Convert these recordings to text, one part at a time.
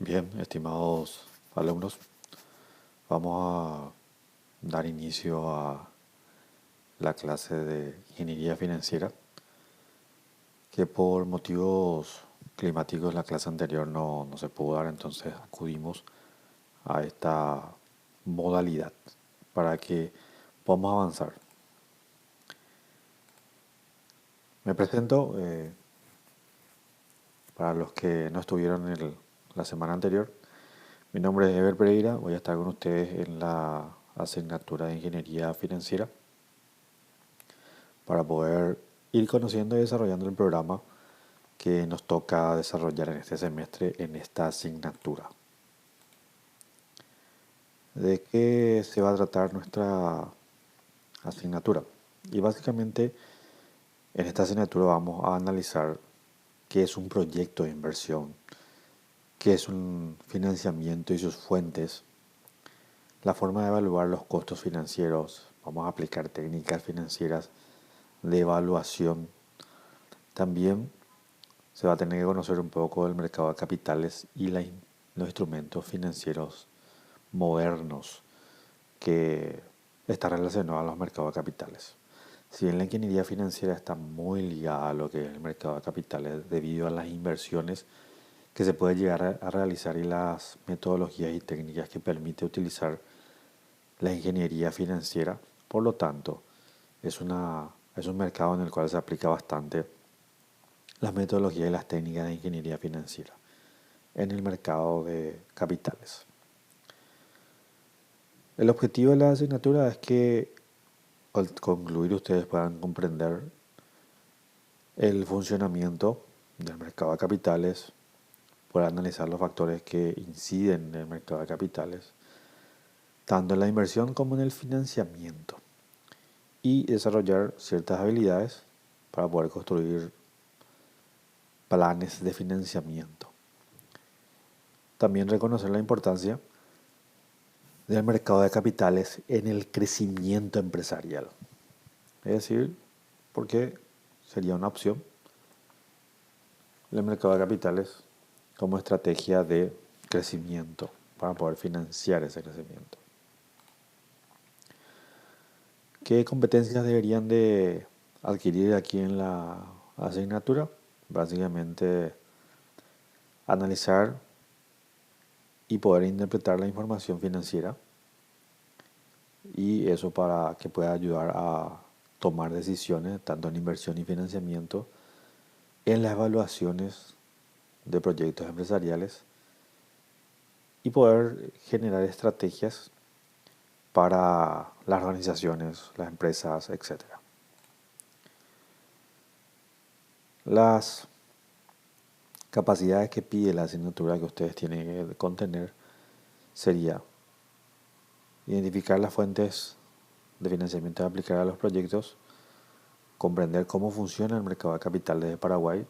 Bien, estimados alumnos, vamos a dar inicio a la clase de ingeniería financiera, que por motivos climáticos la clase anterior no se pudo dar, entonces acudimos a esta modalidad para que podamos avanzar. Me presento para los que no estuvieron la semana anterior. Mi nombre es Ever Pereira, voy a estar con ustedes en la asignatura de ingeniería financiera para poder ir conociendo y desarrollando el programa que nos toca desarrollar en este semestre en esta asignatura. ¿De qué se va a tratar nuestra asignatura? Y básicamente en esta asignatura vamos a analizar qué es un proyecto de inversión, qué es un financiamiento y sus fuentes, la forma de evaluar los costos financieros, vamos a aplicar técnicas financieras de evaluación. También se va a tener que conocer un poco del mercado de capitales y los instrumentos financieros modernos que están relacionados a los mercados de capitales. Si bien la ingeniería financiera está muy ligada a lo que es el mercado de capitales debido a las inversiones que se puede llegar a realizar y las metodologías y técnicas que permite utilizar la ingeniería financiera, por lo tanto, es un mercado en el cual se aplica bastante las metodologías y las técnicas de ingeniería financiera en el mercado de capitales. El objetivo de la asignatura es que al concluir ustedes puedan comprender el funcionamiento del mercado de capitales, puedan analizar los factores que inciden en el mercado de capitales, tanto en la inversión como en el financiamiento, y desarrollar ciertas habilidades para poder construir planes de financiamiento. También reconocer la importancia del mercado de capitales en el crecimiento empresarial. Es decir, porque sería una opción el mercado de capitales como estrategia de crecimiento para poder financiar ese crecimiento. ¿Qué competencias deberían de adquirir aquí en la asignatura? Básicamente analizar y poder interpretar la información financiera, y eso para que pueda ayudar a tomar decisiones tanto en inversión y financiamiento, en las evaluaciones de proyectos empresariales y poder generar estrategias para las organizaciones, las empresas, etc. Las capacidades que pide la asignatura que ustedes tienen que contener sería identificar las fuentes de financiamiento a aplicar a los proyectos, comprender cómo funciona el mercado de capitales de Paraguay,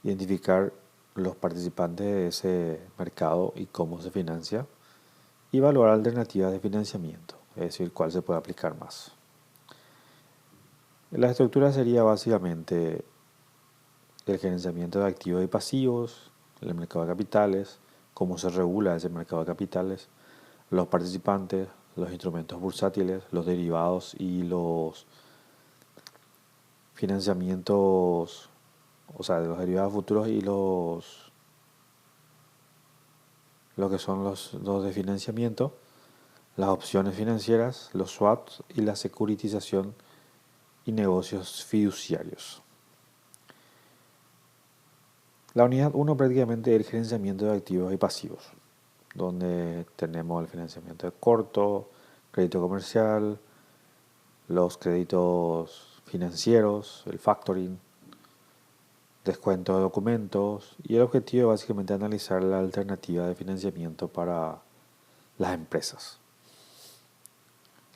identificar los participantes de ese mercado y cómo se financia, y evaluar alternativas de financiamiento, es decir, cuál se puede aplicar más. La estructura sería básicamente el gerenciamiento de activos y pasivos, el mercado de capitales, cómo se regula ese mercado de capitales, los participantes, los instrumentos bursátiles, los derivados y los financiamientos, o sea, de los derivados futuros y lo que son los de financiamiento, las opciones financieras, los swaps y la securitización y negocios fiduciarios. La unidad 1 prácticamente es el gerenciamiento de activos y pasivos, donde tenemos el financiamiento de corto, crédito comercial, los créditos financieros, el factoring, descuento de documentos, y el objetivo es básicamente analizar la alternativa de financiamiento para las empresas.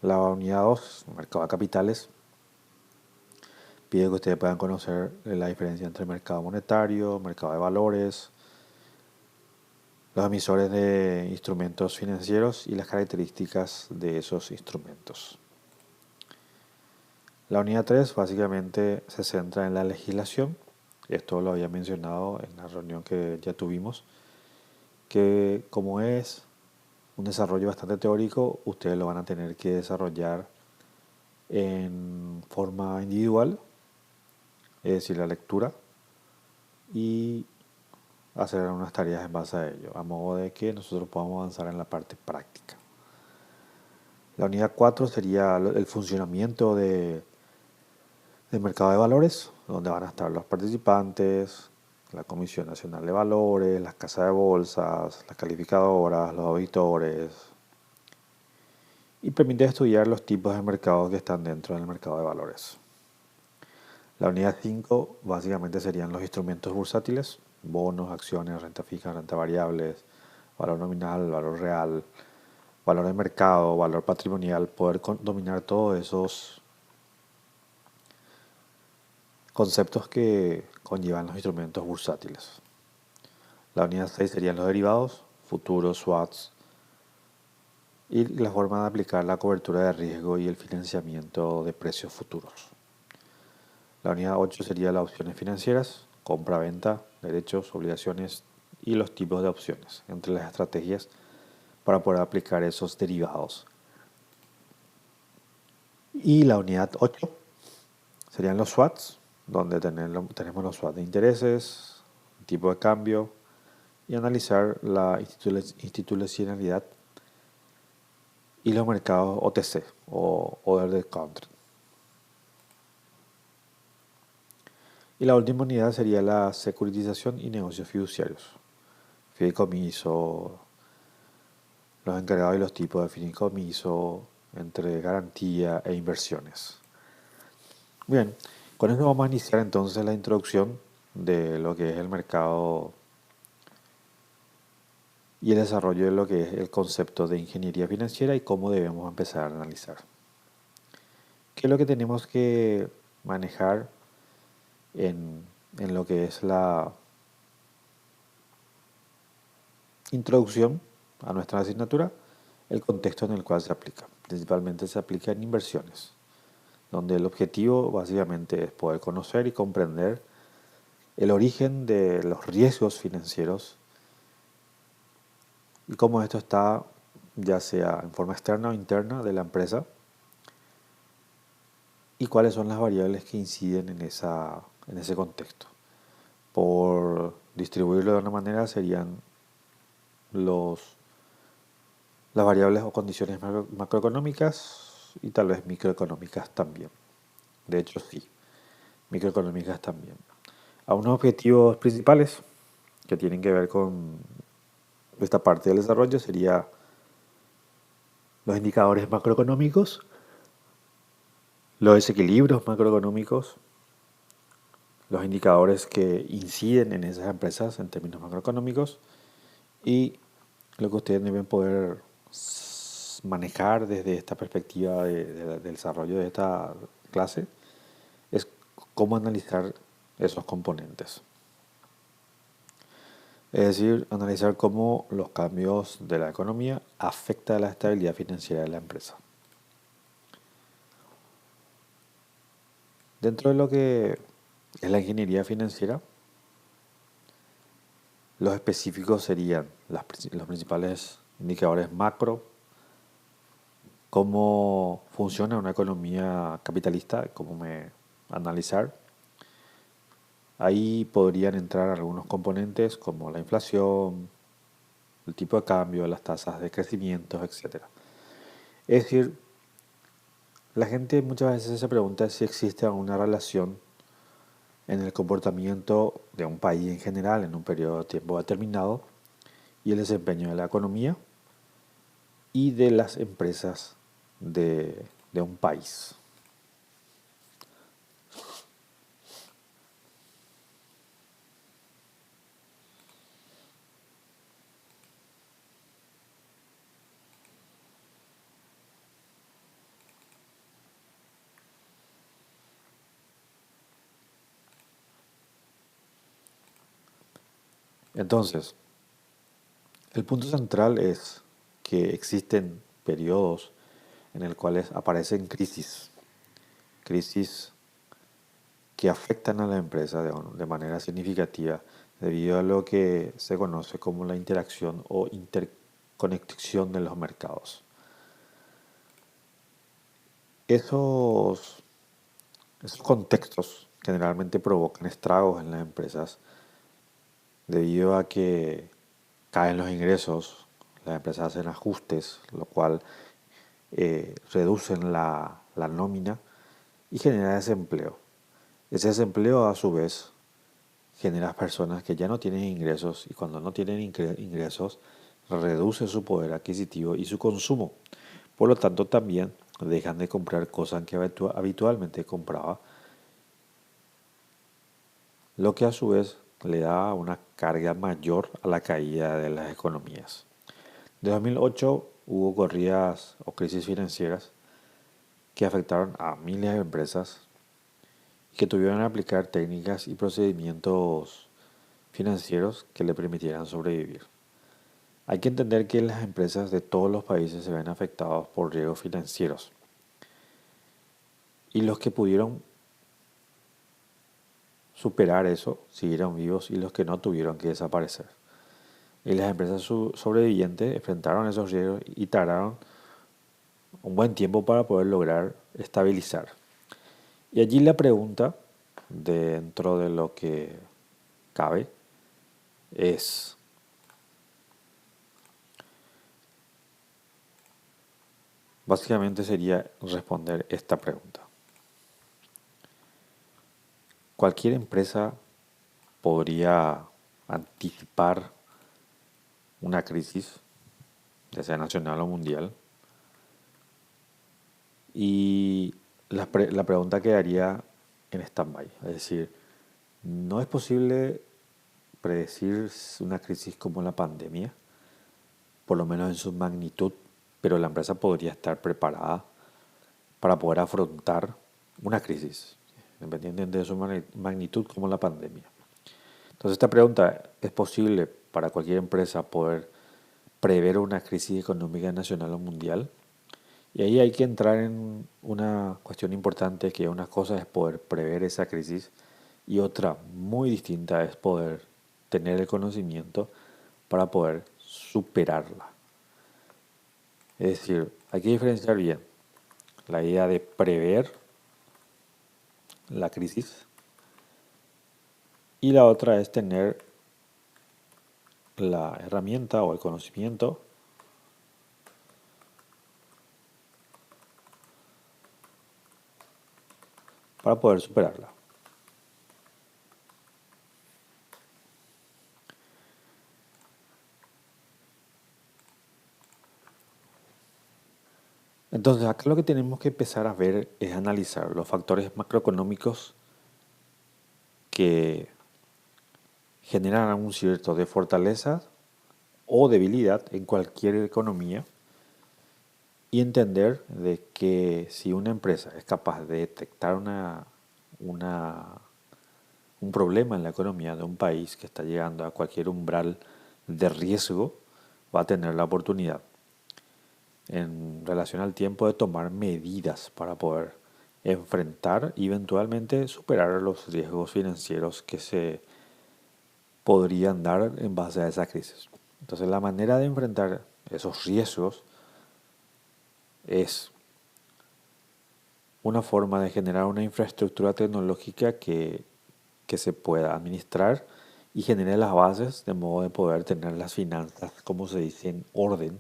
La unidad 2, mercado de capitales, pide que ustedes puedan conocer la diferencia entre mercado monetario, mercado de valores, los emisores de instrumentos financieros y las características de esos instrumentos. La unidad 3 básicamente se centra en la legislación. Esto lo había mencionado en la reunión que ya tuvimos. que como es un desarrollo bastante teórico, ustedes lo van a tener que desarrollar en forma individual, es decir, la lectura, y hacer unas tareas en base a ello, a modo de que nosotros podamos avanzar en la parte práctica. La unidad 4 sería el funcionamiento del mercado de valores, donde van a estar los participantes, la Comisión Nacional de Valores, las casas de bolsas, las calificadoras, los auditores, y permite estudiar los tipos de mercados que están dentro del mercado de valores. La unidad 5 básicamente serían los instrumentos bursátiles, bonos, acciones, renta fija, renta variables, valor nominal, valor real, valor de mercado, valor patrimonial, poder dominar todos esos conceptos que conllevan los instrumentos bursátiles. La unidad 6 serían los derivados, futuros, swaps, y la forma de aplicar la cobertura de riesgo y el financiamiento de precios futuros. La unidad 8 sería las opciones financieras, compra-venta, derechos, obligaciones y los tipos de opciones, entre las estrategias para poder aplicar esos derivados. Y la unidad 8 serían los swaps, donde tenemos los swaps de intereses, tipo de cambio y analizar la institucionalidad y los mercados OTC o Over the Counter. Y la última unidad sería la securitización y negocios fiduciarios, fideicomiso, los encargados y los tipos de fideicomiso, entre garantía e inversiones. Bien, con esto vamos a iniciar entonces la introducción de lo que es el mercado y el desarrollo de lo que es el concepto de ingeniería financiera y cómo debemos empezar a analizar. ¿Qué es lo que tenemos que manejar en lo que es la introducción a nuestra asignatura? El contexto en el cual se aplica. Principalmente se aplica en inversiones, donde el objetivo básicamente es poder conocer y comprender el origen de los riesgos financieros y cómo esto está, ya sea en forma externa o interna de la empresa, y cuáles son las variables que inciden en ese contexto. Por distribuirlo de una manera serían las variables o condiciones macroeconómicas y tal vez microeconómicas también. De hecho, sí, microeconómicas también. A unos objetivos principales que tienen que ver con esta parte del desarrollo sería los indicadores macroeconómicos, los desequilibrios macroeconómicos, los indicadores que inciden en esas empresas en términos macroeconómicos y lo que ustedes deben poder manejar desde esta perspectiva del desarrollo de esta clase es cómo analizar esos componentes. Es decir, analizar cómo los cambios de la economía afectan a la estabilidad financiera de la empresa. Dentro de lo que es la ingeniería financiera, los específicos serían los principales indicadores macro, cómo funciona una economía capitalista, cómo analizar. Ahí podrían entrar algunos componentes como la inflación, el tipo de cambio, las tasas de crecimiento, etc. Es decir, la gente muchas veces se pregunta si existe alguna relación en el comportamiento de un país en general en un periodo de tiempo determinado y el desempeño de la economía y de las empresas de un país. Entonces, el punto central es que existen periodos en los cuales aparecen crisis que afectan a la empresa de manera significativa, debido a lo que se conoce como la interacción o interconexión de los mercados. Esos, esos contextos generalmente provocan estragos en las empresas debido a que caen los ingresos, las empresas hacen ajustes, lo cual reducen la nómina y genera desempleo. Ese desempleo a su vez genera personas que ya no tienen ingresos y cuando no tienen ingresos reduce su poder adquisitivo y su consumo. Por lo tanto también dejan de comprar cosas que habitualmente compraba, lo que a su vez le da una carga mayor a la caída de las economías. De 2008 hubo corridas o crisis financieras que afectaron a miles de empresas que tuvieron que aplicar técnicas y procedimientos financieros que le permitieran sobrevivir. Hay que entender que las empresas de todos los países se ven afectados por riesgos financieros y los que pudieron superar eso siguieron vivos y los que no tuvieron que desaparecer. Y las empresas sobrevivientes enfrentaron esos riesgos y tardaron un buen tiempo para poder lograr estabilizar. Y allí la pregunta, dentro de lo que cabe, es, básicamente sería responder esta pregunta. Cualquier empresa podría anticipar una crisis, ya sea nacional o mundial, y la pregunta quedaría en stand-by. Es decir, no es posible predecir una crisis como la pandemia, por lo menos en su magnitud, pero la empresa podría estar preparada para poder afrontar una crisis, independientemente de su magnitud como la pandemia. Entonces esta pregunta, ¿es posible para cualquier empresa poder prever una crisis económica nacional o mundial? Y ahí hay que entrar en una cuestión importante, que una cosa es poder prever esa crisis y otra muy distinta es poder tener el conocimiento para poder superarla. Es decir, hay que diferenciar bien la idea de prever la crisis y la otra es tener la herramienta o el conocimiento para poder superarla. Entonces, acá lo que tenemos que empezar a ver es analizar los factores macroeconómicos que generan un cierto de fortaleza o debilidad en cualquier economía y entender de que si una empresa es capaz de detectar una, un problema en la economía de un país que está llegando a cualquier umbral de riesgo, va a tener la oportunidad en relación al tiempo de tomar medidas para poder enfrentar y eventualmente superar los riesgos financieros que se podrían dar en base a esa crisis. Entonces la manera de enfrentar esos riesgos es una forma de generar una infraestructura tecnológica que se pueda administrar y genere las bases de modo de poder tener las finanzas, como se dice, en orden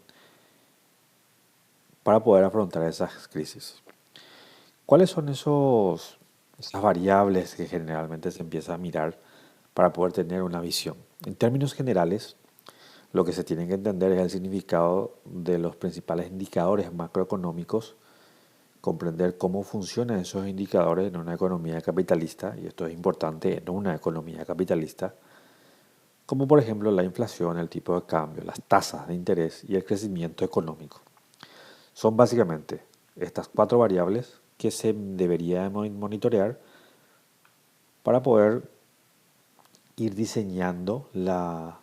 para poder afrontar esas crisis. ¿Cuáles son esas variables que generalmente se empieza a mirar para poder tener una visión? En términos generales, lo que se tiene que entender es el significado de los principales indicadores macroeconómicos, comprender cómo funcionan esos indicadores en una economía capitalista, y esto es importante en una economía capitalista, como por ejemplo la inflación, el tipo de cambio, las tasas de interés y el crecimiento económico. Son básicamente estas cuatro variables que se debería monitorear para poder ir diseñando la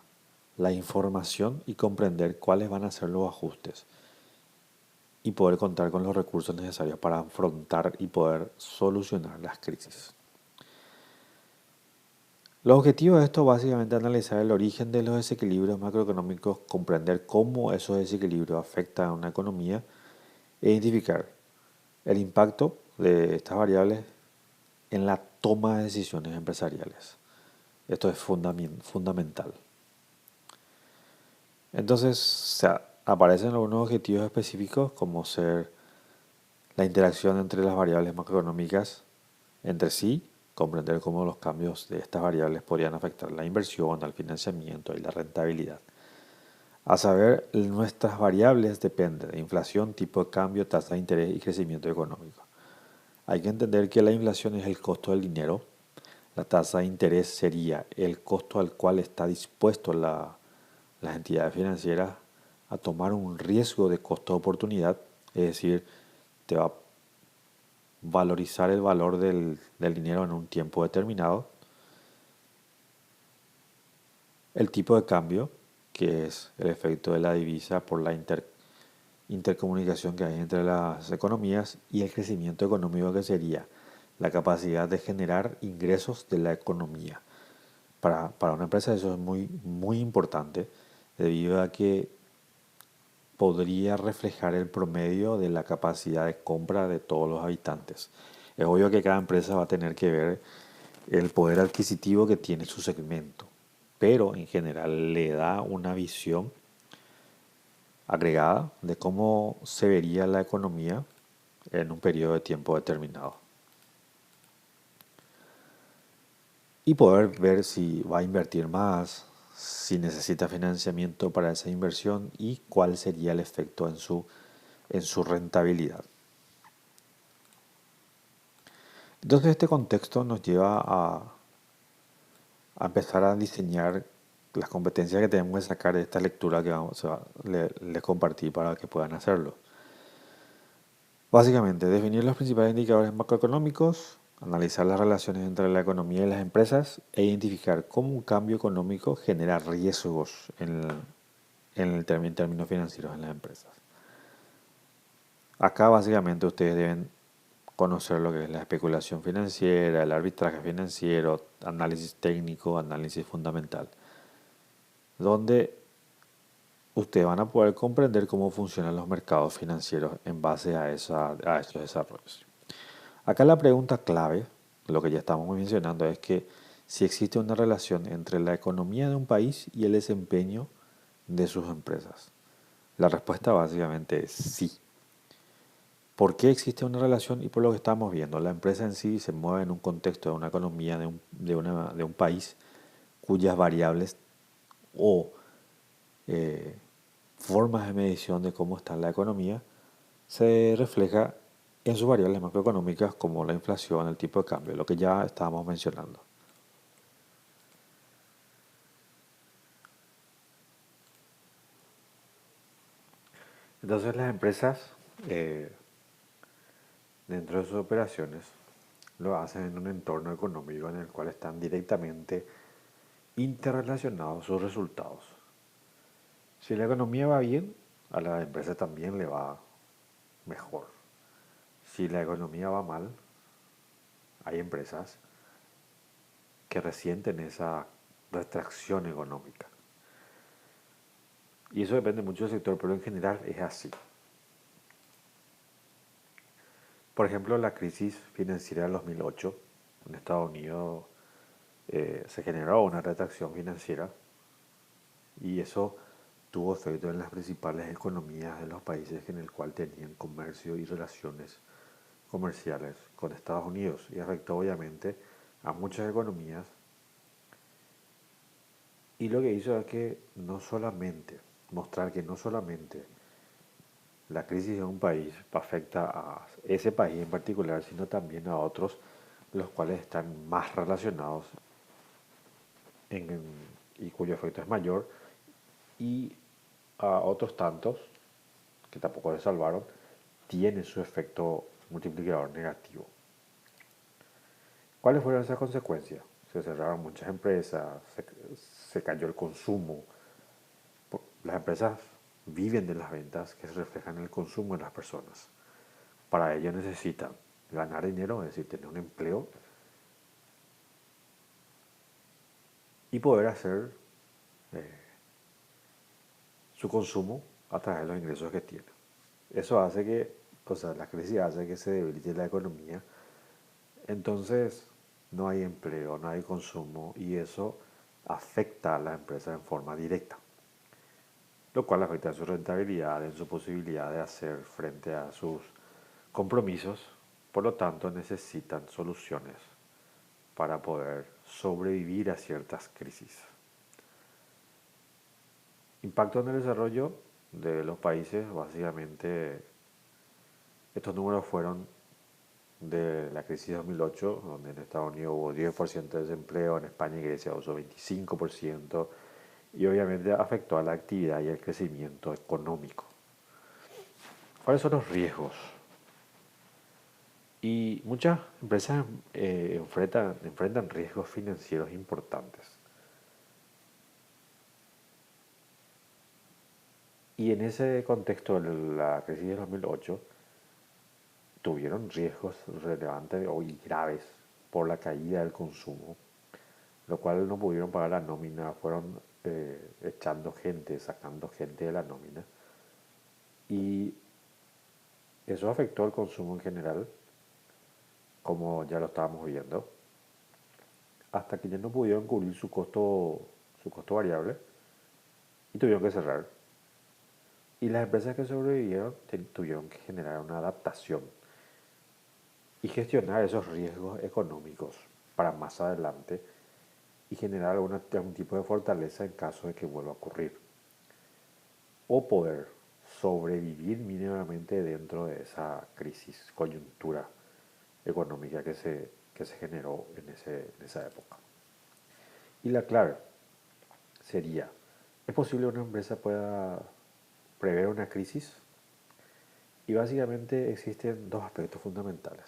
información y comprender cuáles van a ser los ajustes y poder contar con los recursos necesarios para afrontar y poder solucionar las crisis. Los objetivos de esto básicamente es analizar el origen de los desequilibrios macroeconómicos, comprender cómo esos desequilibrios afectan a una economía e identificar el impacto de estas variables en la toma de decisiones empresariales. Esto es fundamental. Entonces, aparecen algunos objetivos específicos como ser la interacción entre las variables macroeconómicas entre sí, comprender cómo los cambios de estas variables podrían afectar la inversión, el financiamiento y la rentabilidad. A saber, nuestras variables dependen de inflación, tipo de cambio, tasa de interés y crecimiento económico. Hay que entender que la inflación es el costo del dinero, la tasa de interés sería el costo al cual está dispuesto las entidades financieras a tomar un riesgo de costo de oportunidad, es decir, te va a valorizar el valor del dinero en un tiempo determinado. El tipo de cambio, que es el efecto de la divisa por la intercomunicación que hay entre las economías, y el crecimiento económico, que sería la capacidad de generar ingresos de la economía. Para una empresa eso es muy importante, debido a que podría reflejar el promedio de la capacidad de compra de todos los habitantes. Es obvio que cada empresa va a tener que ver el poder adquisitivo que tiene su segmento, pero en general le da una visión agregada de cómo se vería la economía en un periodo de tiempo determinado. Y poder ver si va a invertir más, si necesita financiamiento para esa inversión y cuál sería el efecto en su rentabilidad. Entonces este contexto nos lleva a empezar a diseñar las competencias que tenemos que sacar de esta lectura que les compartí para que puedan hacerlo. Básicamente, definir los principales indicadores macroeconómicos, analizar las relaciones entre la economía y las empresas e identificar cómo un cambio económico genera riesgos en términos financieros en las empresas. Acá básicamente ustedes deben conocer lo que es la especulación financiera, el arbitraje financiero, análisis técnico, análisis fundamental, donde ustedes van a poder comprender cómo funcionan los mercados financieros en base a esos desarrollos. Acá la pregunta clave, lo que ya estamos mencionando, es que si existe una relación entre la economía de un país y el desempeño de sus empresas. La respuesta básicamente es sí. ¿Por qué existe una relación? Y por lo que estamos viendo, la empresa en sí se mueve en un contexto de una economía de un país cuyas variables o formas de medición de cómo está la economía se refleja en sus variables macroeconómicas como la inflación, el tipo de cambio, lo que ya estábamos mencionando. Entonces las empresas, dentro de sus operaciones, lo hacen en un entorno económico en el cual están directamente interrelacionados sus resultados. Si la economía va bien, a la empresa también le va mejor. Si la economía va mal, hay empresas que resienten esa retracción económica. Y eso depende mucho del sector, pero en general es así. Por ejemplo, la crisis financiera del 2008 en Estados Unidos se generó una retracción financiera y eso tuvo efecto en las principales economías de los países en el cual tenían comercio y relaciones comerciales con Estados Unidos y afectó obviamente a muchas economías, y lo que hizo es que no solamente mostrar que no solamente la crisis de un país afecta a ese país en particular, sino también a otros, los cuales están más relacionados en, y cuyo efecto es mayor, y a otros tantos, que tampoco se salvaron, tiene su efecto multiplicador negativo. ¿Cuáles fueron esas consecuencias? Se cerraron muchas empresas, se cayó el consumo. Las empresas viven de las ventas que se reflejan en el consumo de las personas. Para ello necesitan ganar dinero, es decir, tener un empleo, y poder hacer eh, su consumo a través de los ingresos que tiene. Eso hace que, o sea, la crisis hace que se debilite la economía. Entonces, no hay empleo, no hay consumo y eso afecta a las empresas en forma directa, lo cual afecta en su rentabilidad, en su posibilidad de hacer frente a sus compromisos. Por lo tanto, necesitan soluciones para poder sobrevivir a ciertas crisis. Impacto en el desarrollo de los países, básicamente estos números fueron de la crisis de 2008, donde en Estados Unidos hubo 10% de desempleo, en España y Grecia hubo 25%, y obviamente afectó a la actividad y el crecimiento económico. ¿Cuáles son los riesgos? Y muchas empresas enfrentan riesgos financieros importantes. Y en ese contexto de la crisis de 2008, tuvieron riesgos relevantes y graves por la caída del consumo, lo cual no pudieron pagar la nómina, fueron echando gente, sacando gente de la nómina. Y eso afectó al consumo en general, como ya lo estábamos viendo, hasta que ya no pudieron cubrir su costo variable y tuvieron que cerrar. Y las empresas que sobrevivieron tuvieron que generar una adaptación y gestionar esos riesgos económicos para más adelante y generar algún tipo de fortaleza en caso de que vuelva a ocurrir. O poder sobrevivir mínimamente dentro de esa crisis, coyuntura económica que se generó en esa época. Y la clave sería, ¿es posible que una empresa pueda prever una crisis? Y básicamente existen dos aspectos fundamentales.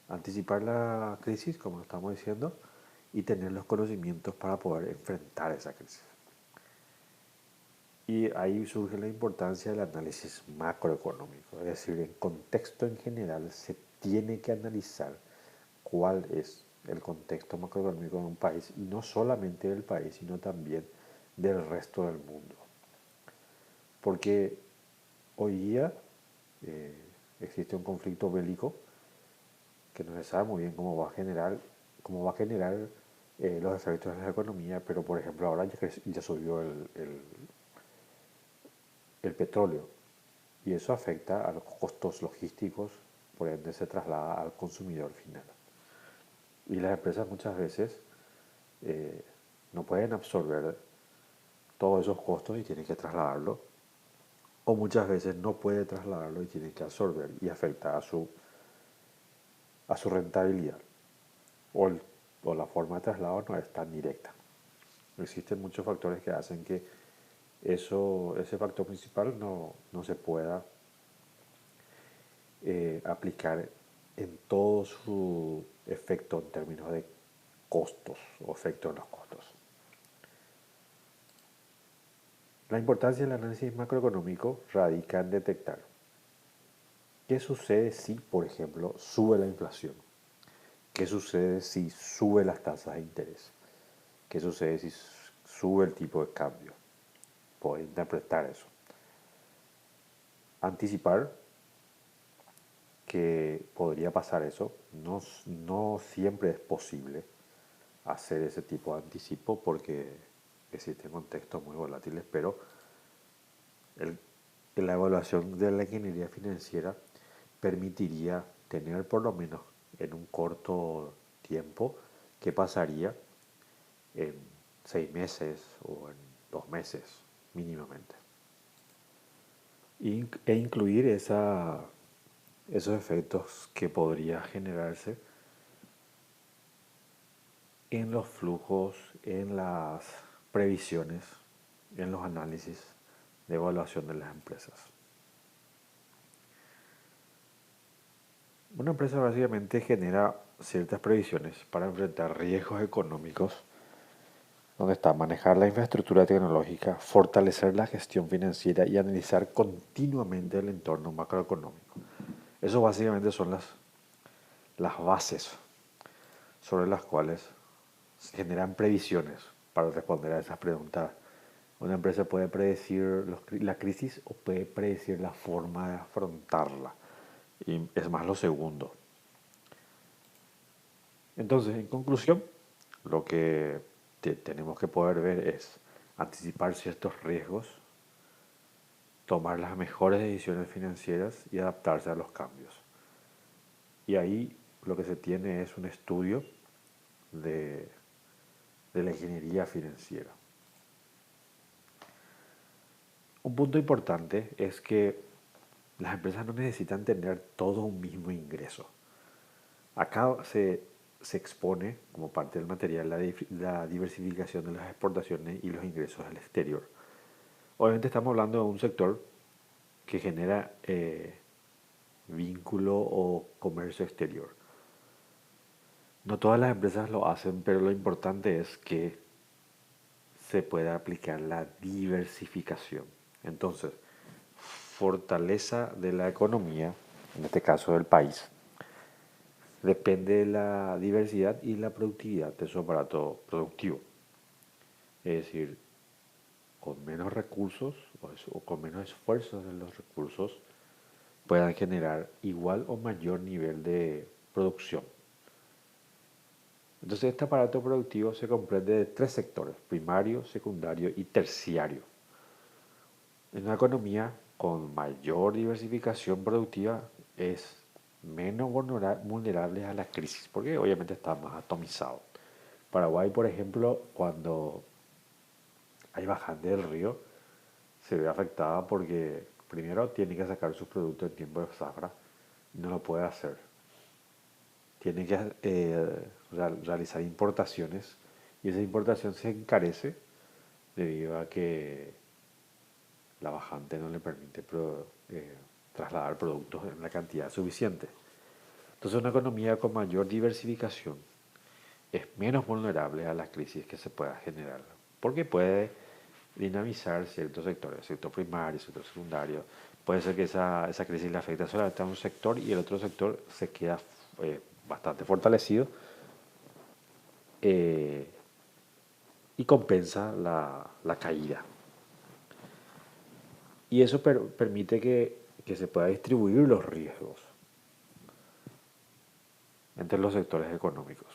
Anticipar la crisis, como estamos diciendo, y tener los conocimientos para poder enfrentar esa crisis. Y ahí surge la importancia del análisis macroeconómico, es decir, en contexto en general se tiene que analizar cuál es el contexto macroeconómico de un país, y no solamente del país, sino también del resto del mundo. Porque hoy día eh, existe un conflicto bélico que no se sabe muy bien cómo va a generar los efectos en la economía, pero por ejemplo ahora ya subió el petróleo y eso afecta a los costos logísticos, por ende se traslada al consumidor final. Y las empresas muchas veces eh, no pueden absorber todos esos costos y tienen que trasladarlo, o muchas veces no puede trasladarlo y tienen que absorber y afecta a su rentabilidad, o, o la forma de traslado no es tan directa. Existen muchos factores que hacen que ese factor principal no se pueda aplicar en todo su efecto en términos de costos o efecto en los costos. La importancia del análisis macroeconómico radica en detectar qué sucede si, por ejemplo, sube la inflación, qué sucede si sube las tasas de interés, qué sucede si sube el tipo de cambio. Poder interpretar eso. Anticipar que podría pasar eso. No siempre es posible hacer ese tipo de anticipo porque existen contextos muy volátiles, pero el, la evaluación de la ingeniería financiera permitiría tener por lo menos en un corto tiempo qué pasaría en 6 meses o en 2 meses mínimamente. E incluir esos efectos que podría generarse en los flujos, en las previsiones, en los análisis de evaluación de las empresas. Una empresa básicamente genera ciertas previsiones para enfrentar riesgos económicos, donde está manejar la infraestructura tecnológica, fortalecer la gestión financiera y analizar continuamente el entorno macroeconómico. Eso básicamente son las bases sobre las cuales se generan previsiones para responder a esas preguntas. Una empresa puede predecir la crisis o puede predecir la forma de afrontarla. Y es más lo segundo. Entonces, en conclusión, lo que tenemos que poder ver es anticipar ciertos riesgos, tomar las mejores decisiones financieras y adaptarse a los cambios. Y ahí lo que se tiene es un estudio de, de la ingeniería financiera. Un punto importante es que las empresas no necesitan tener todo un mismo ingreso. Acá se expone como parte del material la diversificación de las exportaciones y los ingresos al exterior. Obviamente estamos hablando de un sector que genera vínculo o comercio exterior. No todas las empresas lo hacen, pero lo importante es que se pueda aplicar la diversificación. Entonces, fortaleza de la economía, en este caso del país, depende de la diversidad y la productividad de su aparato productivo. Es decir, con menos recursos o con menos esfuerzos en los recursos puedan generar igual o mayor nivel de producción. Entonces este aparato productivo se comprende de tres sectores: primario, secundario y terciario. En una economía con mayor diversificación productiva es menos vulnerable a la crisis, porque obviamente está más atomizado. Paraguay, por ejemplo, cuando hay bajante del río, se ve afectada porque primero tiene que sacar sus productos en tiempo de zafra y no lo puede hacer. Tiene que realizar importaciones y esa importación se encarece debido a que la bajante no le permite trasladar productos en la cantidad suficiente. Entonces una economía con mayor diversificación es menos vulnerable a las crisis que se pueda generar, porque puede dinamizar ciertos sectores, sector primario, sector secundario. Puede ser que esa crisis le afecte solamente a un sector y el otro sector se queda bastante fortalecido eh, y compensa la caída. Y eso permite que se pueda distribuir los riesgos entre los sectores económicos.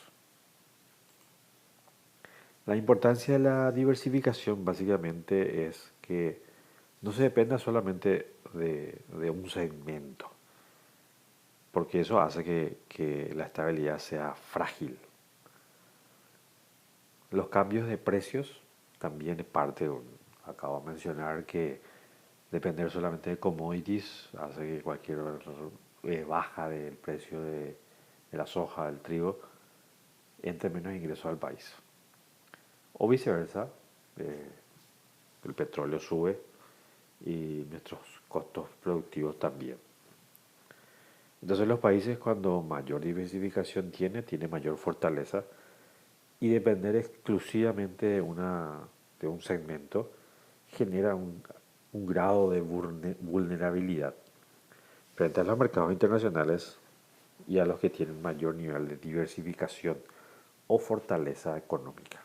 La importancia de la diversificación básicamente es que no se dependa solamente de un segmento, porque eso hace que la estabilidad sea frágil. Los cambios de precios también es parte de acabo de mencionar que depender solamente de commodities hace que cualquier baja del precio de la soja, del trigo, entre menos ingresos al país. O viceversa, eh, el petróleo sube y nuestros costos productivos también. Entonces los países cuando mayor diversificación tiene mayor fortaleza y depender exclusivamente de un segmento genera un grado de vulnerabilidad frente a los mercados internacionales y a los que tienen mayor nivel de diversificación o fortaleza económica.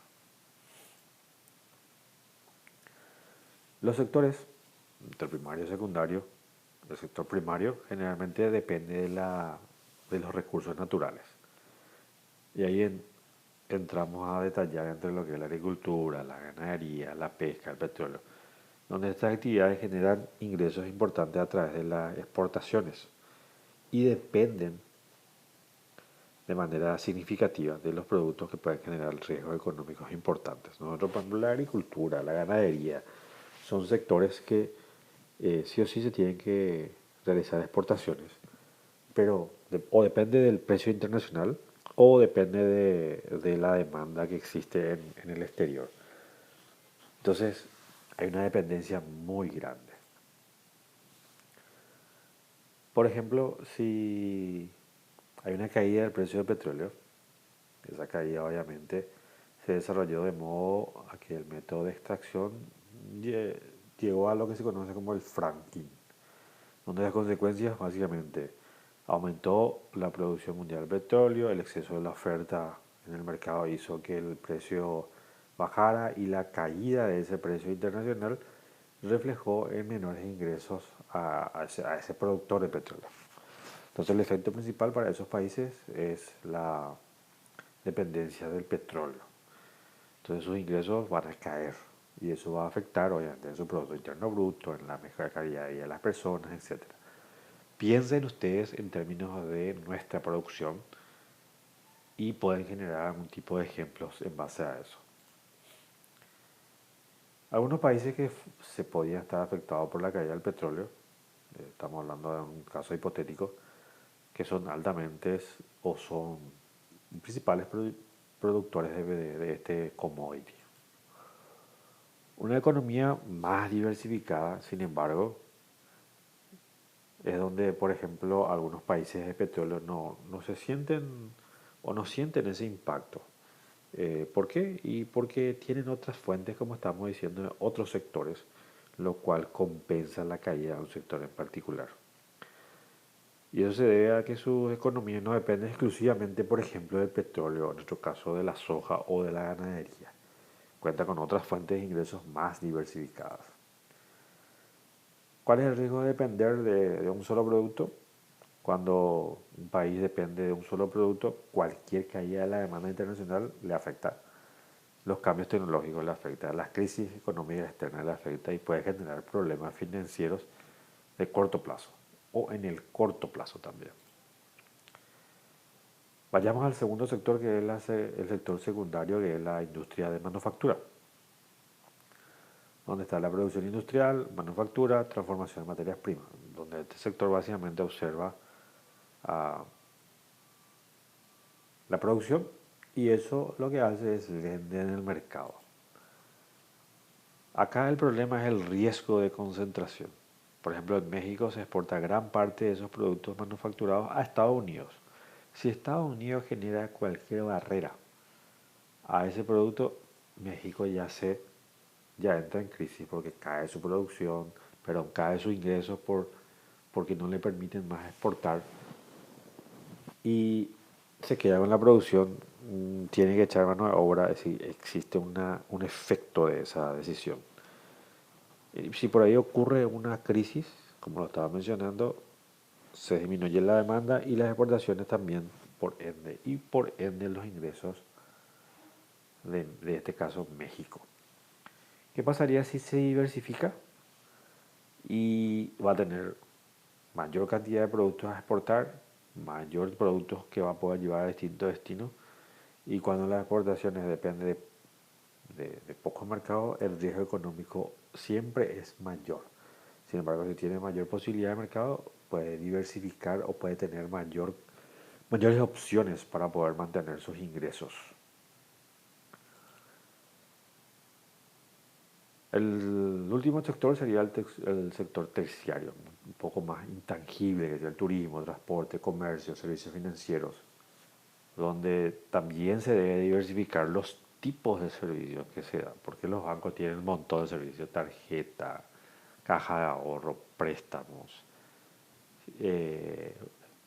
Los sectores, entre primario y secundario, el sector primario generalmente depende de los recursos naturales. Y ahí entramos a detallar entre lo que es la agricultura, la ganadería, la pesca, el petróleo, donde estas actividades generan ingresos importantes a través de las exportaciones y dependen de manera significativa de los productos que pueden generar riesgos económicos importantes. Nosotros, por ejemplo, la agricultura, la ganadería, son sectores que sí o sí se tienen que realizar exportaciones, pero o depende del precio internacional o depende de la demanda que existe en el exterior. Entonces, hay una dependencia muy grande. Por ejemplo, si hay una caída del precio del petróleo, esa caída obviamente se desarrolló de modo a que el método de extracción llegó a lo que se conoce como el fracking, donde las consecuencias básicamente aumentó la producción mundial de petróleo, el exceso de la oferta en el mercado hizo que el precio bajara y la caída de ese precio internacional reflejó en menores ingresos a ese productor de petróleo. Entonces el efecto principal para esos países es la dependencia del petróleo. Entonces sus ingresos van a caer y eso va a afectar obviamente en su Producto Interno Bruto, en la mejora de calidad de vida de las personas, etc. Piensen ustedes en términos de nuestra producción y pueden generar algún tipo de ejemplos en base a eso. Algunos países que se podían estar afectados por la caída del petróleo, estamos hablando de un caso hipotético, que son altamente o son principales productores de este commodity. Una economía más diversificada, sin embargo, es donde, por ejemplo, algunos países de petróleo no se sienten o no sienten ese impacto. ¿Por qué? Y porque tienen otras fuentes, como estamos diciendo, en otros sectores, lo cual compensa la caída de un sector en particular. Y eso se debe a que sus economías no dependen exclusivamente, por ejemplo, del petróleo, en nuestro caso de la soja o de la ganadería. Cuenta con otras fuentes de ingresos más diversificadas. ¿Cuál es el riesgo de depender de un solo producto? Cuando un país depende de un solo producto, cualquier caída de la demanda internacional le afecta. Los cambios tecnológicos le afectan, las crisis económicas externas le afectan y puede generar problemas financieros de corto plazo o en el corto plazo también. Vayamos al segundo sector, que es el sector secundario, que es la industria de manufactura, donde está la producción industrial, manufactura, transformación de materias primas, donde este sector básicamente observa uh, la producción y eso lo que hace es vender en el mercado. Acá el problema es el riesgo de concentración. Por ejemplo, en México se exporta gran parte de esos productos manufacturados a Estados Unidos. Si Estados Unidos genera cualquier barrera a ese producto, México ya entra en crisis porque cae su producción, perdón, cae sus ingresos porque no le permiten más exportar y se queda con la producción, tiene que echar mano de obra, es decir, existe un efecto de esa decisión. Y si por ahí ocurre una crisis, como lo estaba mencionando, se disminuye la demanda y las exportaciones también, por ende, y por ende los ingresos de este caso México. ¿Qué pasaría si se diversifica y va a tener mayor cantidad de productos a exportar, mayor productos que va a poder llevar a distintos destinos? Y cuando las exportaciones dependen de pocos mercados, el riesgo económico siempre es mayor. Sin embargo, si tiene mayor posibilidad de mercado, puede diversificar o puede tener mayores opciones para poder mantener sus ingresos. El último sector sería el sector terciario, un poco más intangible, que es el turismo, transporte, comercio, servicios financieros, donde también se debe diversificar los tipos de servicios que se dan, porque los bancos tienen un montón de servicios, tarjeta, caja de ahorro, préstamos. Eh,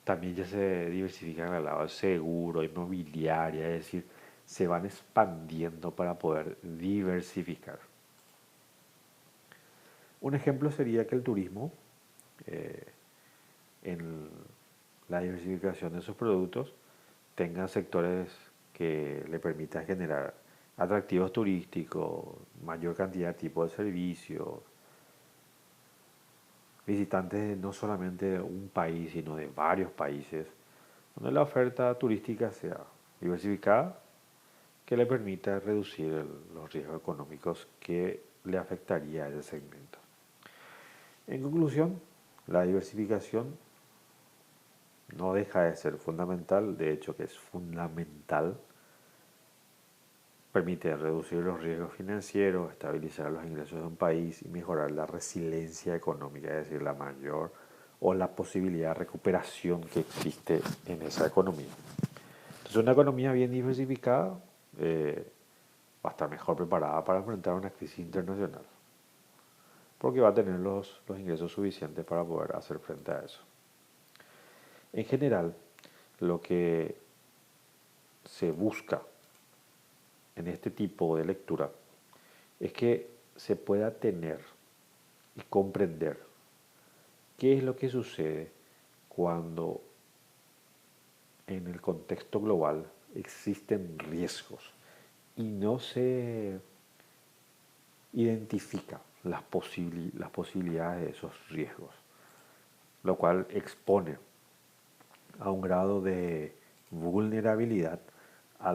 También ya se diversifican al lado de seguro, inmobiliaria, es decir, se van expandiendo para poder diversificar. Un ejemplo sería que el turismo, eh, en la diversificación de sus productos, tenga sectores que le permitan generar atractivos turísticos, mayor cantidad de tipos de servicios, visitantes no solamente de un país, sino de varios países, donde la oferta turística sea diversificada, que le permita reducir los riesgos económicos que le afectaría a ese segmento. En conclusión, la diversificación no deja de ser fundamental, de hecho que es fundamental, permite reducir los riesgos financieros, estabilizar los ingresos de un país y mejorar la resiliencia económica, es decir, la mayor o la posibilidad de recuperación que existe en esa economía. Entonces, una economía bien diversificada va a estar mejor preparada para enfrentar una crisis internacional, porque va a tener los ingresos suficientes para poder hacer frente a eso. En general, lo que se busca en este tipo de lectura es que se pueda tener y comprender qué es lo que sucede cuando en el contexto global existen riesgos y no se identifica las posibilidades de esos riesgos, lo cual expone a un grado de vulnerabilidad a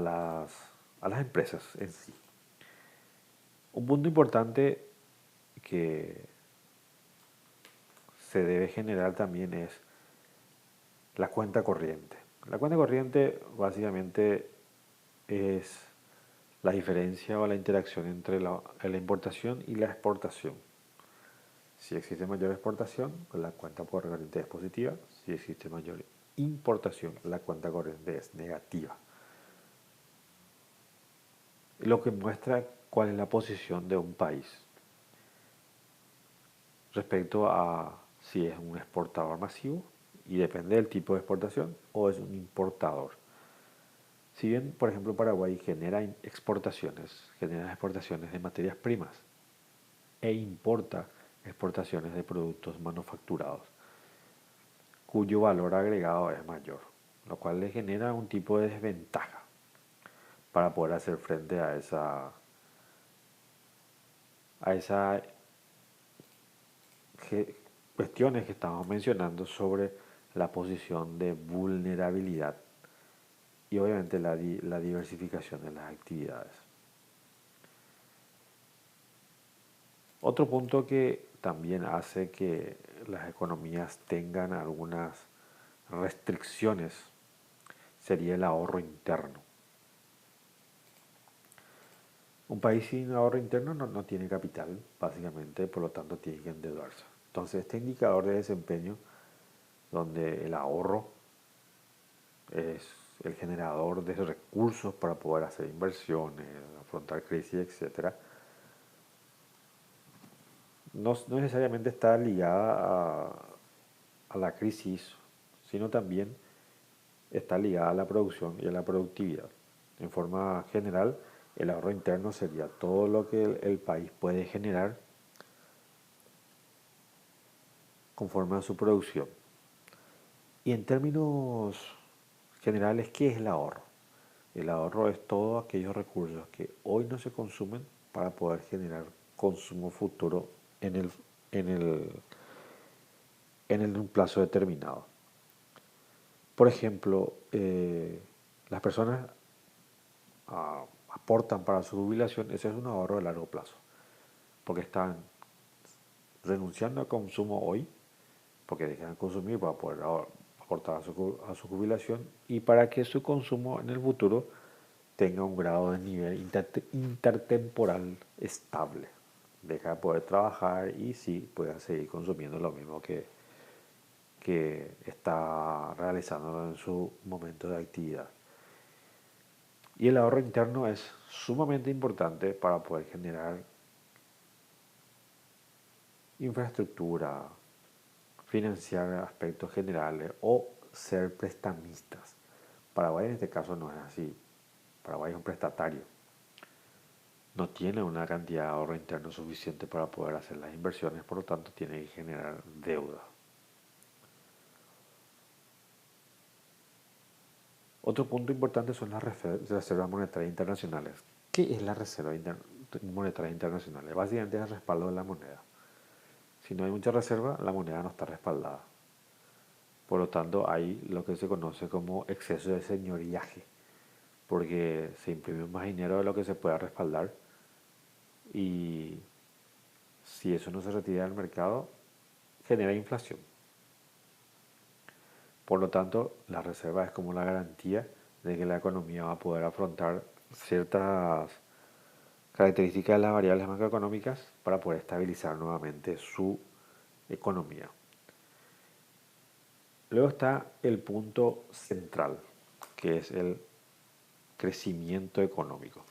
a las empresas en sí. Un punto importante que se debe generar también es la cuenta corriente. La cuenta corriente básicamente es la diferencia o la interacción entre la importación y la exportación. Si existe mayor exportación, la cuenta corriente es positiva. Si existe mayor importación, la cuenta corriente es negativa. Lo que muestra cuál es la posición de un país respecto a si es un exportador masivo, y depende del tipo de exportación, o es un importador. Si bien, por ejemplo, Paraguay genera exportaciones de materias primas e importa exportaciones de productos manufacturados, cuyo valor agregado es mayor, lo cual le genera un tipo de desventaja para poder hacer frente a esa cuestiones que estamos mencionando sobre la posición de vulnerabilidad y obviamente la diversificación de las actividades. Otro punto que también hace que las economías tengan algunas restricciones sería el ahorro interno. Un país sin ahorro interno no tiene capital, básicamente, por lo tanto tiene que endeudarse. Entonces, este indicador de desempeño, donde el ahorro es el generador de recursos para poder hacer inversiones, afrontar crisis, etcétera, no necesariamente está ligada a la crisis, sino también está ligada a la producción y a la productividad. En forma general, el ahorro interno sería todo lo que el país puede generar conforme a su producción. Y en términos generales, ¿qué es el ahorro? El ahorro es todos aquellos recursos que hoy no se consumen para poder generar consumo futuro en en el, un plazo determinado. Por ejemplo, las personas aportan para su jubilación, ese es un ahorro de largo plazo, porque están renunciando al consumo hoy, porque dejan de consumir para poder aportar a su jubilación y para que su consumo en el futuro tenga un grado de nivel intertemporal estable. Deja de poder trabajar y sí pueda seguir consumiendo lo mismo que está realizando en su momento de actividad. Y el ahorro interno es sumamente importante para poder generar infraestructura, financiar aspectos generales o ser prestamistas. Paraguay en este caso no es así. Paraguay es un prestatario. No tiene una cantidad de ahorro interno suficiente para poder hacer las inversiones, por lo tanto tiene que generar deuda. Otro punto importante son las reservas monetarias internacionales. ¿Qué es la reserva monetaria internacional? Básicamente es el respaldo de la moneda. Si no hay mucha reserva, la moneda no está respaldada. Por lo tanto, hay lo que se conoce como exceso de señoriaje, porque se imprime más dinero de lo que se pueda respaldar y si eso no se retira del mercado, genera inflación. Por lo tanto, la reserva es como la garantía de que la economía va a poder afrontar ciertas características de las variables macroeconómicas para poder estabilizar nuevamente su economía. Luego está el punto central, que es el crecimiento económico.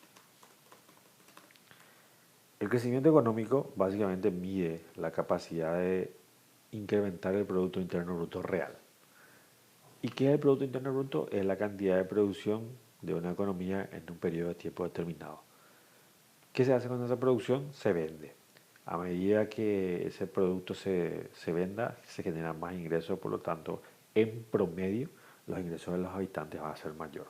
El crecimiento económico básicamente mide la capacidad de incrementar el Producto Interno Bruto real. ¿Y qué es el Producto Interno Bruto? Es la cantidad de producción de una economía en un periodo de tiempo determinado. ¿Qué se hace con esa producción? Se vende. A medida que ese producto se venda, se generan más ingresos, por lo tanto, en promedio, los ingresos de los habitantes van a ser mayor.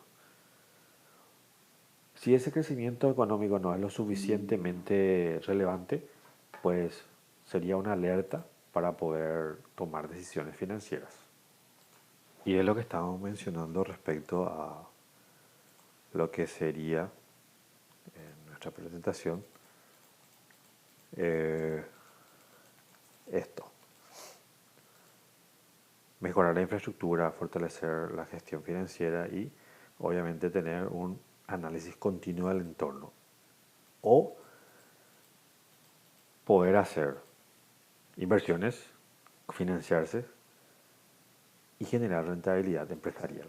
Si ese crecimiento económico no es lo suficientemente relevante, pues sería una alerta para poder tomar decisiones financieras. Y es lo que estábamos mencionando respecto a lo que sería en nuestra presentación eh, esto. Mejorar la infraestructura, fortalecer la gestión financiera y obviamente tener un análisis continuo del entorno. O poder hacer inversiones, financiarse y generar rentabilidad empresarial.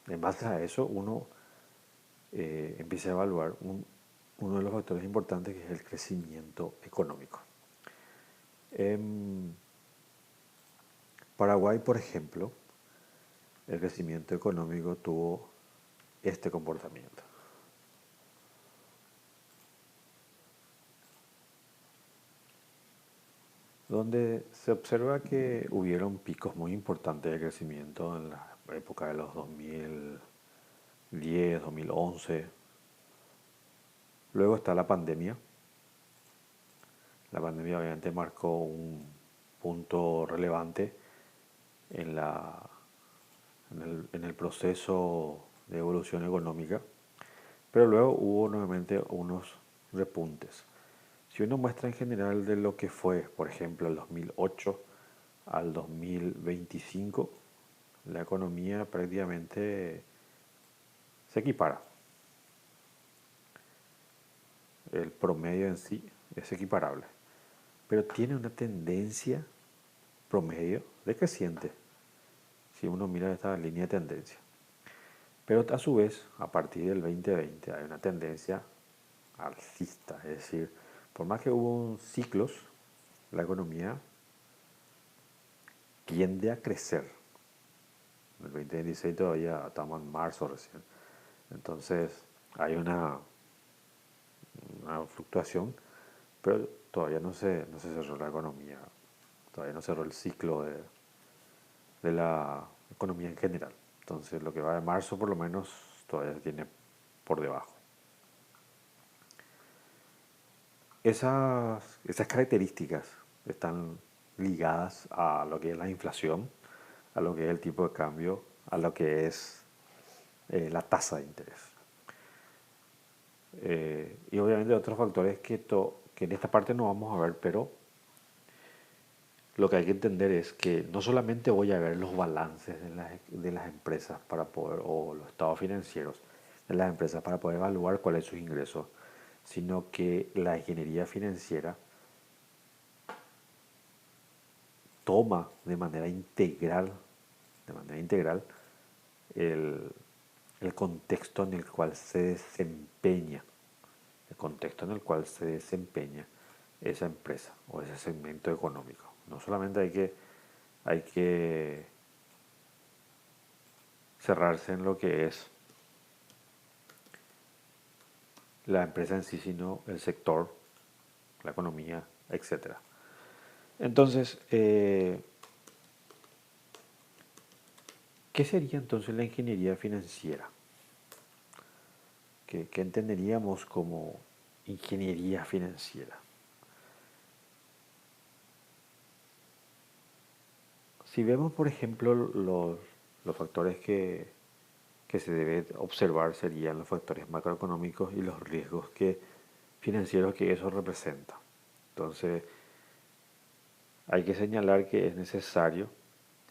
En base a eso uno empieza a evaluar uno de los factores importantes, que es el crecimiento económico. En Paraguay, por ejemplo, el crecimiento económico tuvo este comportamiento. Donde se observa que hubieron picos muy importantes de crecimiento en la época de los 2010, 2011. Luego está la pandemia. La pandemia obviamente marcó un punto relevante en, en el proceso de evolución económica, pero luego hubo nuevamente unos repuntes. Si uno muestra en general de lo que fue, por ejemplo, el 2008 al 2025, la economía prácticamente se equipara. El promedio en sí es equiparable, pero tiene una tendencia promedio decreciente si uno mira esta línea de tendencia. Pero a su vez, a partir del 2020 hay una tendencia alcista, es decir, por más que hubo ciclos, la economía tiende a crecer. En el 2016 todavía estamos en marzo recién. Entonces hay una fluctuación, pero todavía no se cerró la economía, todavía no cerró el ciclo de la economía en general. Entonces lo que va de marzo por lo menos todavía se tiene por debajo. Esas características están ligadas a lo que es la inflación, a lo que es el tipo de cambio, a lo que es la tasa de interés. Y obviamente otros factores que en esta parte no vamos a ver, pero lo que hay que entender es que no solamente voy a ver los balances de las empresas para poder, o los estados financieros de las empresas para poder evaluar cuáles son sus ingresos, sino que la ingeniería financiera toma de manera integral el, el contexto en el cual se desempeña, el contexto en el cual se desempeña esa empresa o ese segmento económico. No solamente hay que cerrarse en lo que es la empresa en sí, sino el sector, la economía, etcétera. Entonces, ¿qué sería entonces la ingeniería financiera? ¿Qué entenderíamos como ingeniería financiera? Si vemos, por ejemplo, los factores que se debe observar serían los factores macroeconómicos y los riesgos financieros que eso representa. Entonces, hay que señalar que es necesario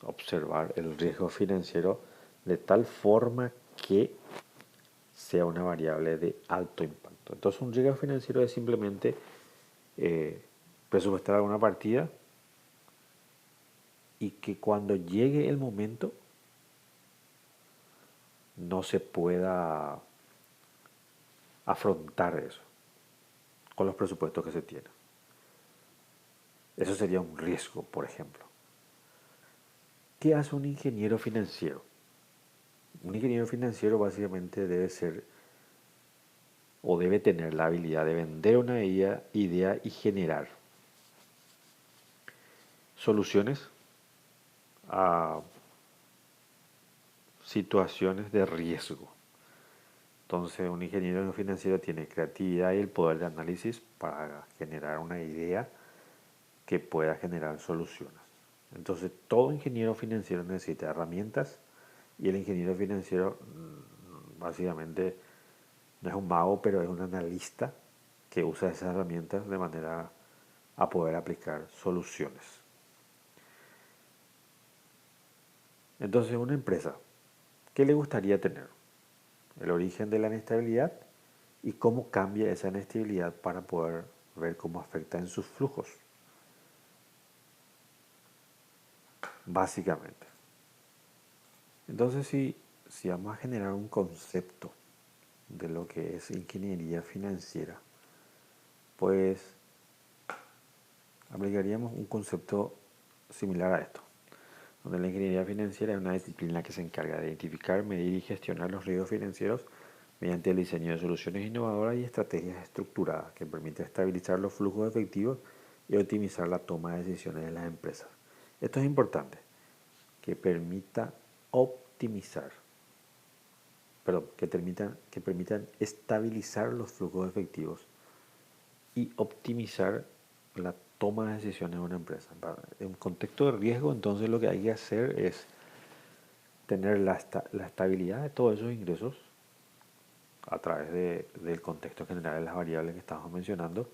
observar el riesgo financiero de tal forma que sea una variable de alto impacto. Entonces, un riesgo financiero es simplemente presupuestar alguna partida y que cuando llegue el momento no se pueda afrontar eso con los presupuestos que se tienen. Eso sería un riesgo, por ejemplo. ¿Qué hace un ingeniero financiero? Un ingeniero financiero básicamente debe ser o debe tener la habilidad de vender una idea y generar soluciones a situaciones de riesgo. Entonces, un ingeniero financiero tiene creatividad y el poder de análisis para generar una idea que pueda generar soluciones. Entonces, todo ingeniero financiero necesita herramientas y el ingeniero financiero básicamente no es un mago, pero es un analista que usa esas herramientas de manera a poder aplicar soluciones. Entonces, una empresa, ¿qué le gustaría tener? El origen de la inestabilidad y cómo cambia esa inestabilidad para poder ver cómo afecta en sus flujos, básicamente. Entonces, si vamos a generar un concepto de lo que es ingeniería financiera, pues aplicaríamos un concepto similar a esto, donde la ingeniería financiera es una disciplina que se encarga de identificar, medir y gestionar los riesgos financieros mediante el diseño de soluciones innovadoras y estrategias estructuradas que permiten estabilizar los flujos efectivos y optimizar la toma de decisiones de las empresas. Esto es importante, que permita optimizar, que permitan estabilizar los flujos efectivos y optimizar la toma de decisiones de una empresa. En un contexto de riesgo, entonces lo que hay que hacer es tener la estabilidad de todos esos ingresos a través del contexto general de las variables que estamos mencionando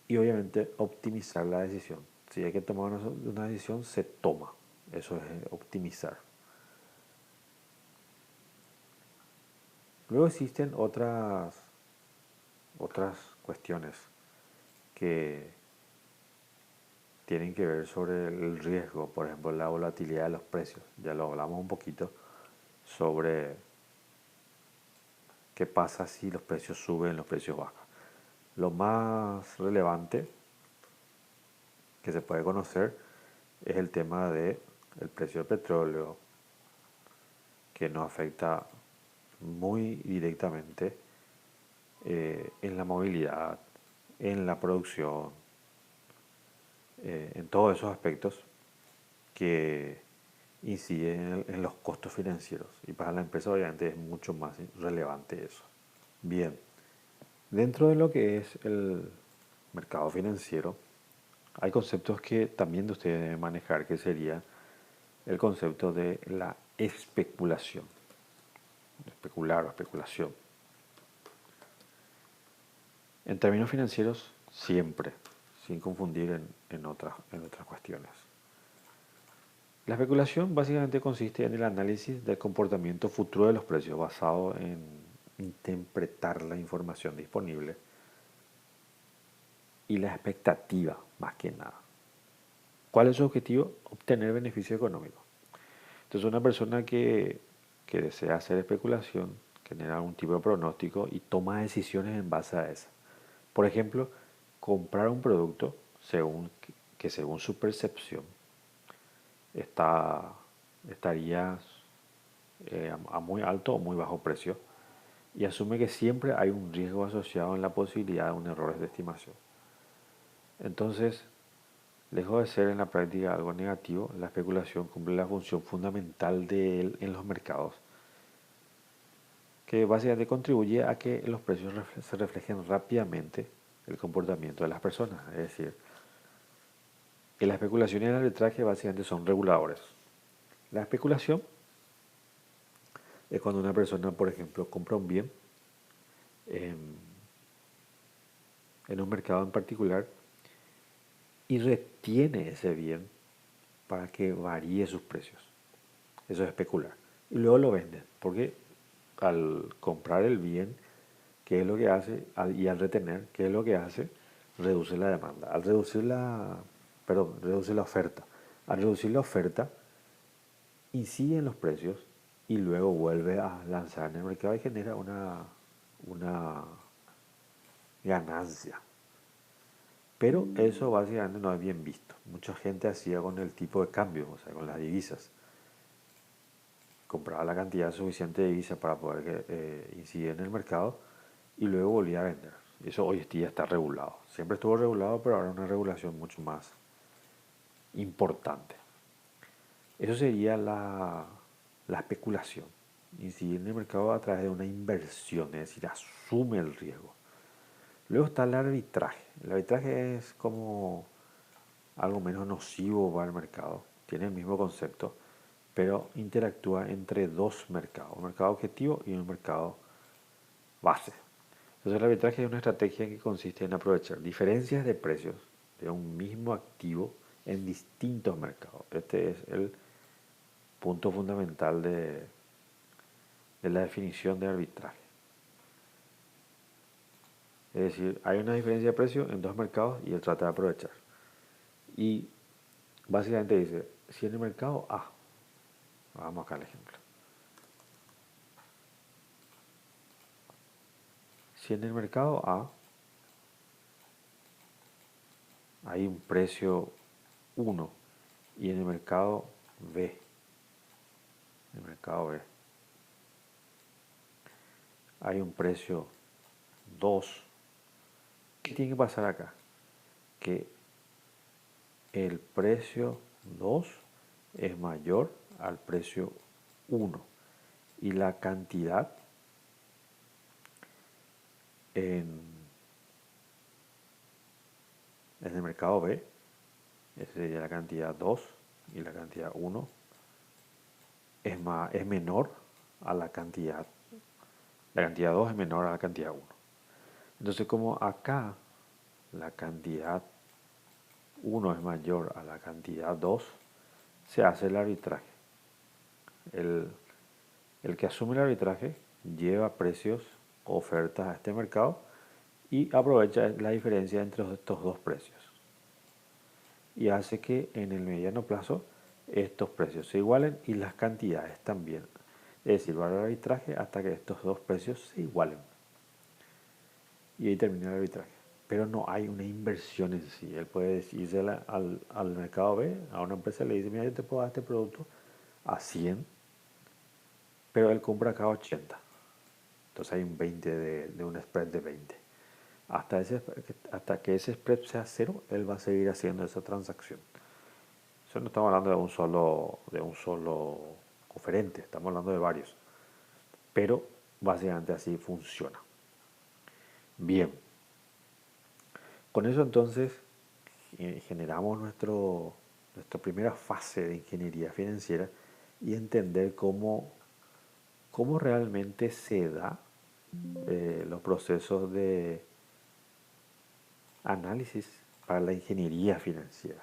y obviamente optimizar la decisión. Si hay que tomar una decisión, se toma. Eso es optimizar. Luego existen otras cuestiones que tienen que ver sobre el riesgo, por ejemplo, la volatilidad de los precios. Ya lo hablamos un poquito sobre qué pasa si los precios suben, los precios bajan. Lo más relevante que se puede conocer es el tema del precio del petróleo, que nos afecta muy directamente en la movilidad, en la producción, en todos esos aspectos que inciden en los costos financieros. Y para la empresa obviamente es mucho más relevante eso. Bien, dentro de lo que es el mercado financiero, hay conceptos que también ustedes deben manejar, que sería el concepto de la especulación, especular o especulación. En términos financieros, siempre, sin confundir en otras cuestiones. La especulación básicamente consiste en el análisis del comportamiento futuro de los precios basado en interpretar la información disponible y la expectativa, más que nada. ¿Cuál es su objetivo? Obtener beneficio económico. Entonces, una persona que desea hacer especulación genera un tipo de pronóstico y toma decisiones en base a eso. Por ejemplo, comprar un producto que según su percepción estaría a muy alto o muy bajo precio y asume que siempre hay un riesgo asociado en la posibilidad de un error de estimación. Entonces, lejos de ser en la práctica algo negativo, la especulación cumple la función fundamental de él en los mercados, que básicamente contribuye a que los precios se reflejen rápidamente el comportamiento de las personas. Es decir, que la especulación y el arbitraje básicamente son reguladores. La especulación es cuando una persona, por ejemplo, compra un bien en, en un mercado en particular y retiene ese bien para que varíe sus precios. Eso es especular. Y luego lo venden, porque al comprar el bien, ¿qué es lo que hace? Y al retener, ¿qué es lo que hace? Reduce la demanda. Al reducir reduce la oferta. Al reducir la oferta, incide en los precios y luego vuelve a lanzar en el mercado y genera una ganancia. Pero eso básicamente no es bien visto. Mucha gente hacía con el tipo de cambio, o sea, con las divisas. compraba la cantidad suficiente de divisa para poder incidir en el mercado y luego volvía a vender. Eso hoy en día está regulado. Siempre estuvo regulado, pero ahora una regulación mucho más importante. Eso sería la especulación. Incidir en el mercado a través de una inversión, es decir, asume el riesgo. Luego está el arbitraje. El arbitraje es como algo menos nocivo para el mercado. Tiene el mismo concepto, pero interactúa entre dos mercados, un mercado objetivo y un mercado base. Entonces el arbitraje es una estrategia que consiste en aprovechar diferencias de precios de un mismo activo en distintos mercados. Este es el punto fundamental de la definición de arbitraje. Es decir, hay una diferencia de precio en dos mercados y él trata de aprovechar. Y básicamente dice, si en el mercado A, vamos acá al ejemplo, si en el mercado A hay un precio 1 y en el mercado B, hay un precio 2, ¿qué tiene que pasar acá? Que el precio 2 es mayor al precio 1 y la cantidad en el mercado B, esa sería la cantidad 2 y la cantidad 1 es menor a la cantidad 2 es menor a la cantidad 1. Entonces como acá la cantidad 1 es mayor a la cantidad 2, se hace el arbitraje. El que asume el arbitraje lleva precios, ofertas a este mercado y aprovecha la diferencia entre estos dos precios. Y hace que en el mediano plazo estos precios se igualen y las cantidades también. Es decir, va al arbitraje hasta que estos dos precios se igualen. Y ahí termina el arbitraje. Pero no hay una inversión en sí. Él puede decirse al mercado B, a una empresa le dice, mira, yo te puedo dar este producto a 100, pero él compra acá a 80. Entonces hay un 20 de un spread de 20. Hasta que ese spread sea cero, él va a seguir haciendo esa transacción. Eso no estamos hablando de un solo oferente, estamos hablando de varios. Pero básicamente así funciona. Bien, con eso entonces generamos nuestra primera fase de ingeniería financiera y entender cómo realmente se da los procesos de análisis para la ingeniería financiera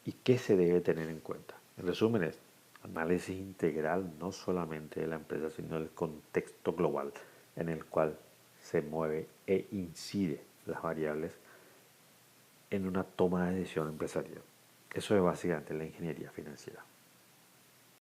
y qué se debe tener en cuenta. En resumen es análisis integral no solamente de la empresa, sino del contexto global en el cual se mueve e incide las variables en una toma de decisión empresarial. Eso es básicamente la ingeniería financiera.